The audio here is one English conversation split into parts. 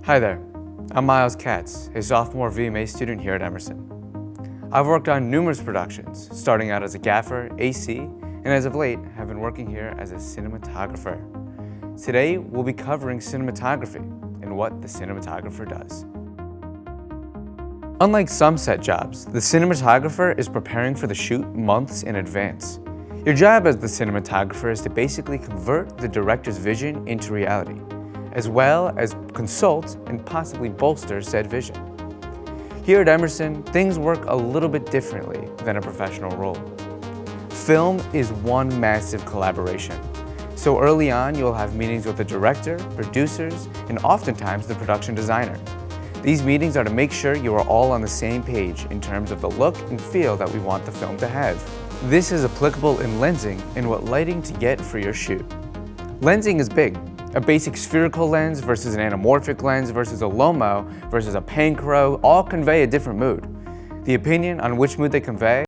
Hi there, I'm Katz, a sophomore VMA student here at Emerson. I've worked on numerous productions, starting out as a gaffer, AC, and as of late, have been working here as a cinematographer. Today, we'll be covering cinematography and what the cinematographer does. Unlike some set jobs, the cinematographer is preparing for the shoot months in advance. Your job as the cinematographer is to basically convert the director's vision into reality, as well as consult and possibly bolster said vision. Here at Emerson, things work a little bit differently than a professional role. Film is one massive collaboration. So early on, you'll have meetings with the director, producers, and oftentimes the production designer. These meetings are to make sure you are all on the same page in terms of the look and feel that we want the film to have. This is applicable in lensing and what lighting to get for your shoot. Lensing is big. A basic spherical lens versus an anamorphic lens versus a Lomo versus a Panchro all convey a different mood. The opinion on which mood they convey.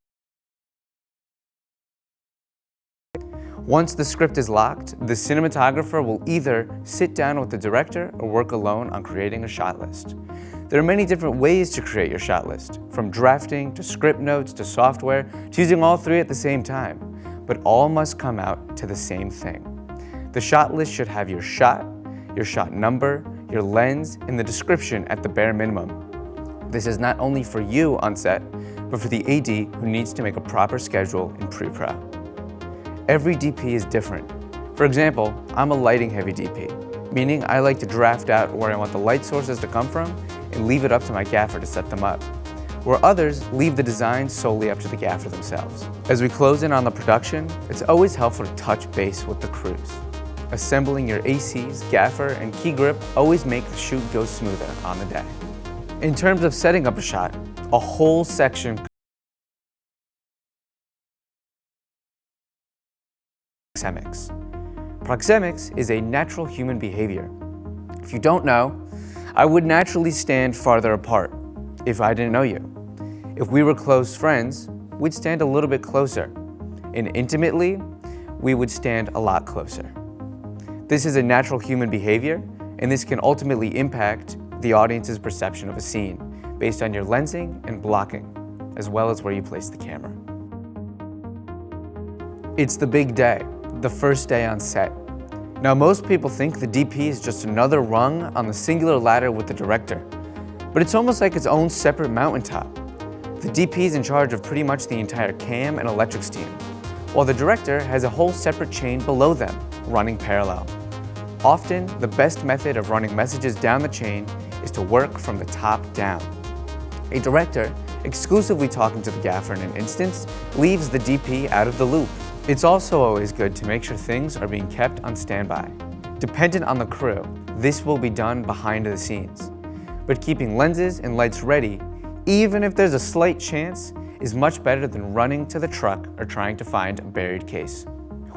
Once the script is locked, the cinematographer will either sit down with the director or work alone on creating a shot list. There are many different ways to create your shot list, from drafting to script notes to software, to using all three at the same time, but all must come out to the same thing. The shot list should have your shot number, your lens, and the description at the bare minimum. This is not only for you on set, but for the AD who needs to make a proper schedule in pre-pro. Every DP is different. For example, I'm a lighting-heavy DP, meaning I like to draft out where I want the light sources to come from and leave it up to my gaffer to set them up, where others leave the design solely up to the gaffer themselves. As we close in on the production, it's always helpful to touch base with the crews. Assembling your ACs, gaffer, and key grip always make the shoot go smoother on the day. In terms of setting up a shot, a whole section proxemics. Proxemics is a natural human behavior. If you don't know, I would naturally stand farther apart if I didn't know you. If we were close friends, we'd stand a little bit closer. And intimately, we would stand a lot closer. This is a natural human behavior, and this can ultimately impact the audience's perception of a scene based on your lensing and blocking, as well as where you place the camera. It's the big day, the first day on set. Now, most people think the DP is just another rung on the singular ladder with the director, but it's almost like its own separate mountaintop. The DP is in charge of pretty much the entire cam and electrics team, while the director has a whole separate chain below them, running parallel. Often, the best method of running messages down the chain is to work from the top down. A director, exclusively talking to the gaffer in an instance, leaves the DP out of the loop. It's also always good to make sure things are being kept on standby. Dependent on the crew, this will be done behind the scenes. But keeping lenses and lights ready, even if there's a slight chance, is much better than running to the truck or trying to find a buried case.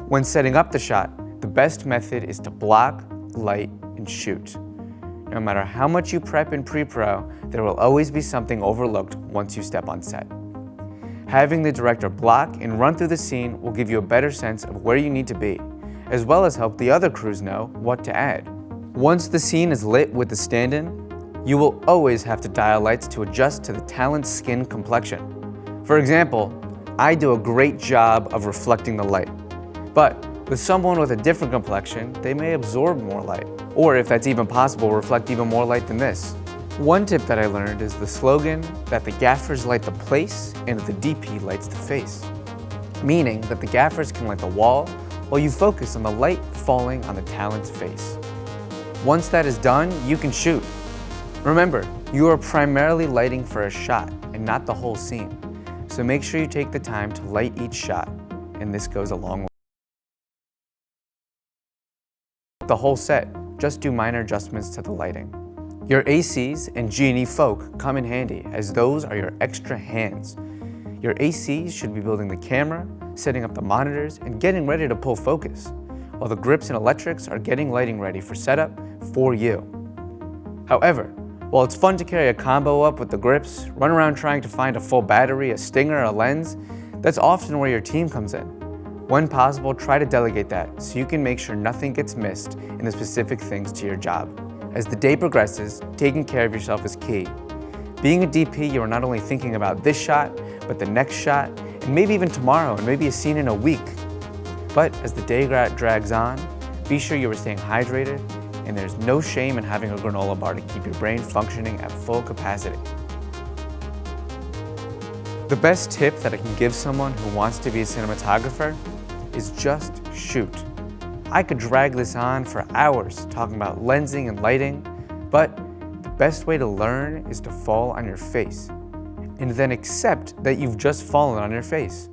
When setting up the shot, the best method is to block, light, and shoot. No matter how much you prep in pre-pro, there will always be something overlooked once you step on set. Having the director block and run through the scene will give you a better sense of where you need to be, as well as help the other crews know what to add. Once the scene is lit with the stand-in, you will always have to dial lights to adjust to the talent's skin complexion. For example, I do a great job of reflecting the light, but with someone with a different complexion, they may absorb more light, or if that's even possible, reflect even more light than this. One tip that I learned is the slogan that the gaffers light the place and the DP lights the face, meaning that the gaffers can light the wall while you focus on the light falling on the talent's face. Once that is done, you can shoot. Remember, you are primarily lighting for a shot and not the whole scene, so make sure you take the time to light each shot, and this goes a long way. The whole set, just do minor adjustments to the lighting. Your ACs and G&E folk come in handy, as those are your extra hands. Your ACs should be building the camera, setting up the monitors, and getting ready to pull focus, while the grips and electrics are getting lighting ready for setup for you. However, while it's fun to carry a combo up with the grips, run around trying to find a full battery, a stinger, a lens, that's often where your team comes in. When possible, try to delegate that so you can make sure nothing gets missed in the specific things to your job, As the day progresses, taking care of yourself is key. Being a DP, you are not only thinking about this shot, but the next shot, and maybe even tomorrow, and maybe a scene in a week. But as the day drags on, be sure you are staying hydrated, and there's no shame in having a granola bar to keep your brain functioning at full capacity. The best tip that I can give someone who wants to be a cinematographer is just shoot. I could drag this on for hours talking about lensing and lighting, but the best way to learn is to fall on your face and then accept that you've just fallen on your face.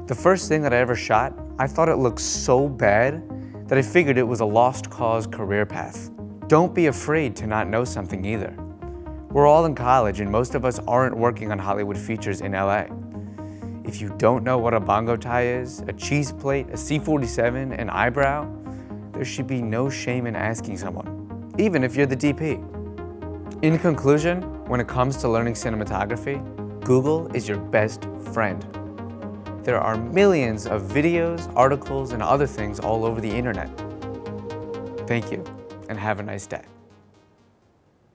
The first thing that I ever shot, I thought it looked so bad that I figured it was a lost cause career path. Don't be afraid to not know something either. We're all in college and most of us aren't working on Hollywood features in LA. If you don't know what a bongo tie is, a cheese plate, a C-47, an eyebrow, there should be no shame in asking someone, even if you're the DP. In conclusion, when it comes to learning cinematography, Google is your best friend. There are millions of videos, articles, and other things all over the internet. Thank you, and have a nice day.